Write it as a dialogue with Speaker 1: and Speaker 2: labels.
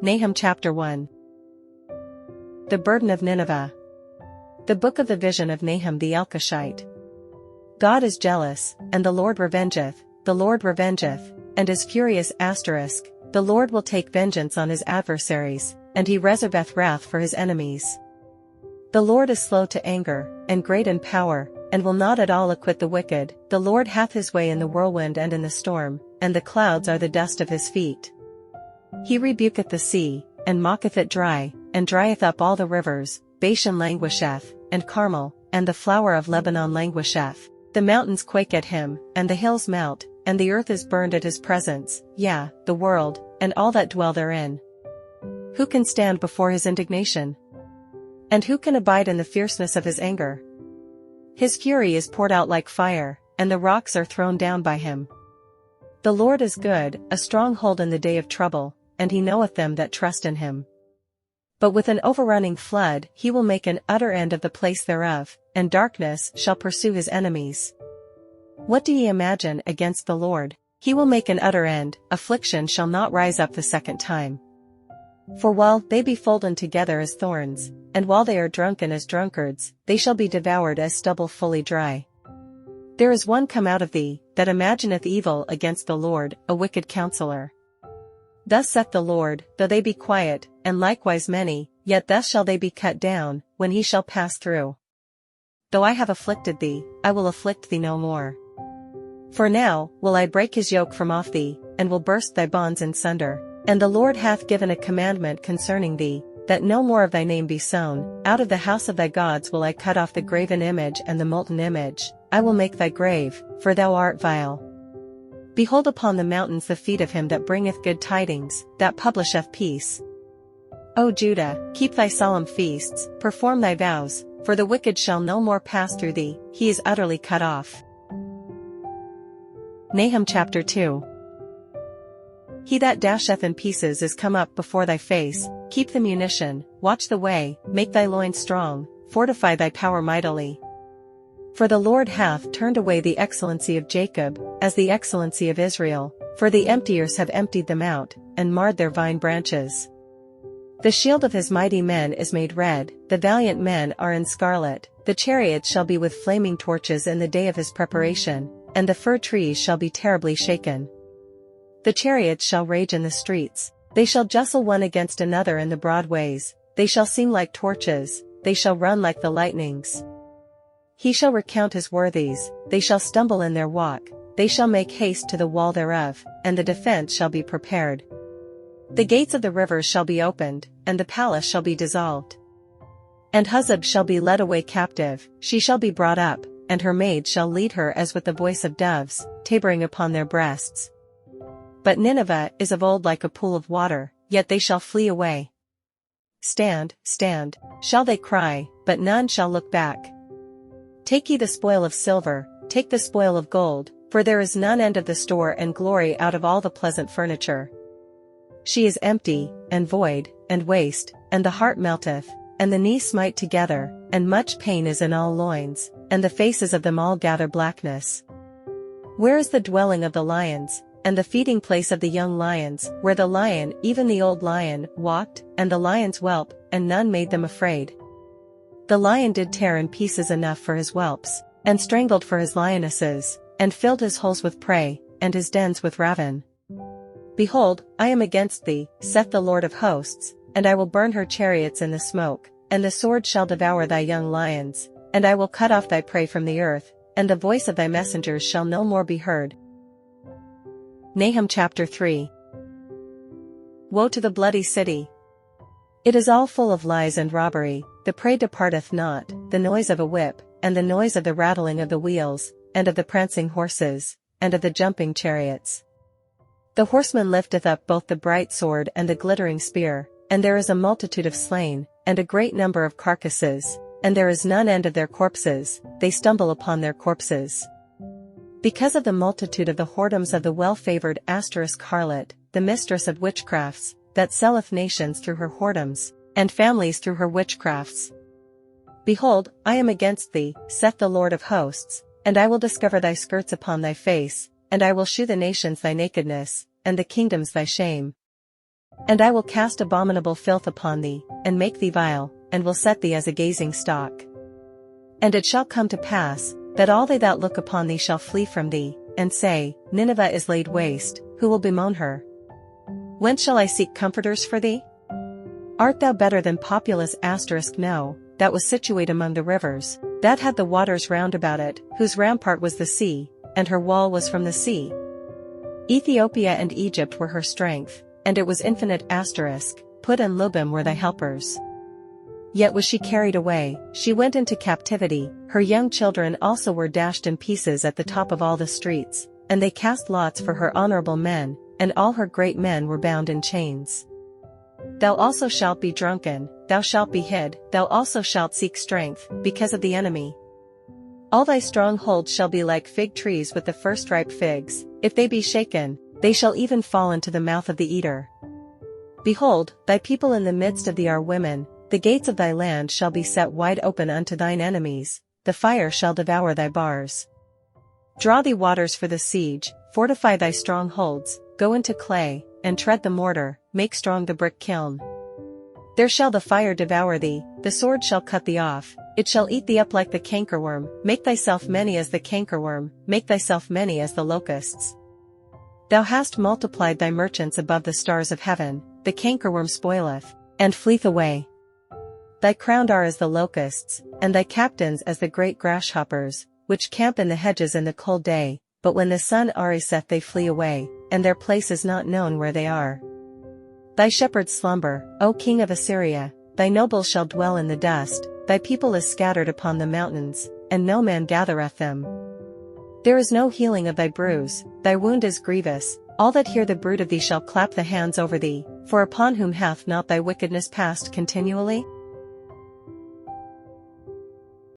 Speaker 1: Nahum chapter 1. The burden of Nineveh. The book of the vision of Nahum the Elkoshite. God is jealous, and the Lord revengeth, and is furious. The Lord will take vengeance on his adversaries, and he reserveth wrath for his enemies. The Lord is slow to anger, and great in power, and will not at all acquit the wicked. The Lord hath his way in the whirlwind and in the storm, and the clouds are the dust of his feet. He rebuketh the sea, and maketh it dry, and drieth up all the rivers. Bashan languisheth, and Carmel, and the flower of Lebanon languisheth. The mountains quake at him, and the hills melt, and the earth is burned at his presence, yea, the world, and all that dwell therein. Who can stand before his indignation? And who can abide in the fierceness of his anger? His fury is poured out like fire, and the rocks are thrown down by him. The Lord is good, a stronghold in the day of trouble, and he knoweth them that trust in him. But with an overrunning flood he will make an utter end of the place thereof, and darkness shall pursue his enemies. What do ye imagine against the Lord? He will make an utter end, affliction shall not rise up the second time. For while they be folden together as thorns, and while they are drunken as drunkards, they shall be devoured as stubble fully dry. There is one come out of thee, that imagineth evil against the Lord, a wicked counselor. Thus saith the Lord, though they be quiet, and likewise many, yet thus shall they be cut down, when he shall pass through. Though I have afflicted thee, I will afflict thee no more. For now will I break his yoke from off thee, and will burst thy bonds in sunder. And the Lord hath given a commandment concerning thee, that no more of thy name be sown. Out of the house of thy gods will I cut off the graven image and the molten image. I will make thy grave, for thou art vile. Behold upon the mountains the feet of him that bringeth good tidings, that publisheth peace. O Judah, keep thy solemn feasts, perform thy vows, for the wicked shall no more pass through thee, he is utterly cut off. Nahum chapter 2. He that dasheth in pieces is come up before thy face. Keep the munition, watch the way, make thy loins strong, fortify thy power mightily. For the Lord hath turned away the excellency of Jacob, as the excellency of Israel, for the emptiers have emptied them out, and marred their vine branches. The shield of his mighty men is made red, the valiant men are in scarlet. The chariots shall be with flaming torches in the day of his preparation, and the fir trees shall be terribly shaken. The chariots shall rage in the streets, they shall justle one against another in the broad ways, they shall seem like torches, they shall run like the lightnings. He shall recount his worthies, they shall stumble in their walk, they shall make haste to the wall thereof, and the defense shall be prepared. The gates of the rivers shall be opened, and the palace shall be dissolved. And Huzab shall be led away captive, she shall be brought up, and her maids shall lead her as with the voice of doves, tabering upon their breasts. But Nineveh is of old like a pool of water, yet they shall flee away. Stand, stand, shall they cry, but none shall look back. Take ye the spoil of silver, take the spoil of gold, for there is none end of the store and glory out of all the pleasant furniture. She is empty, and void, and waste, and the heart melteth, and the knees smite together, and much pain is in all loins, and the faces of them all gather blackness. Where is the dwelling of the lions, and the feeding place of the young lions, where the lion, even the old lion, walked, and the lions whelp, and none made them afraid? The lion did tear in pieces enough for his whelps, and strangled for his lionesses, and filled his holes with prey, and his dens with ravin. Behold, I am against thee, saith the Lord of hosts, and I will burn her chariots in the smoke, and the sword shall devour thy young lions, and I will cut off thy prey from the earth, and the voice of thy messengers shall no more be heard. Nahum chapter 3. Woe to the bloody city! It is all full of lies and robbery, the prey departeth not, the noise of a whip, and the noise of the rattling of the wheels, and of the prancing horses, and of the jumping chariots. The horseman lifteth up both the bright sword and the glittering spear, and there is a multitude of slain, and a great number of carcasses, and there is none end of their corpses, they stumble upon their corpses. Because of the multitude of the whoredoms of the well-favored harlot, the mistress of witchcrafts, that selleth nations through her whoredoms, and families through her witchcrafts. Behold, I am against thee, saith the Lord of hosts, and I will discover thy skirts upon thy face, and I will shew the nations thy nakedness, and the kingdoms thy shame. And I will cast abominable filth upon thee, and make thee vile, and will set thee as a gazing stock. And it shall come to pass, that all they that look upon thee shall flee from thee, and say, Nineveh is laid waste, who will bemoan her? Whence shall I seek comforters for thee? Art thou better than populous *? No, that was situate among the rivers, that had the waters round about it, whose rampart was the sea, and her wall was from the sea. Ethiopia and Egypt were her strength, and it was infinite *. Put and Lubim were thy helpers. Yet was she carried away, she went into captivity, her young children also were dashed in pieces at the top of all the streets, and they cast lots for her honorable men, and all her great men were bound in chains. Thou also shalt be drunken, thou shalt be hid, thou also shalt seek strength, because of the enemy. All thy strongholds shall be like fig trees with the first ripe figs, if they be shaken, they shall even fall into the mouth of the eater. Behold, thy people in the midst of thee are women, the gates of thy land shall be set wide open unto thine enemies, the fire shall devour thy bars. Draw thee waters for the siege, fortify thy strongholds, go into clay, and tread the mortar, make strong the brick kiln. There shall the fire devour thee, the sword shall cut thee off, it shall eat thee up like the cankerworm, make thyself many as the cankerworm, make thyself many as the locusts. Thou hast multiplied thy merchants above the stars of heaven, the cankerworm spoileth, and fleeth away. Thy crowned are as the locusts, and thy captains as the great grasshoppers, which camp in the hedges in the cold day, but when the sun ariseth they flee away, and their place is not known where they are. Thy shepherds slumber, O king of Assyria, thy nobles shall dwell in the dust, thy people is scattered upon the mountains, and no man gathereth them. There is no healing of thy bruise, thy wound is grievous, all that hear the bruit of thee shall clap the hands over thee, for upon whom hath not thy wickedness passed continually?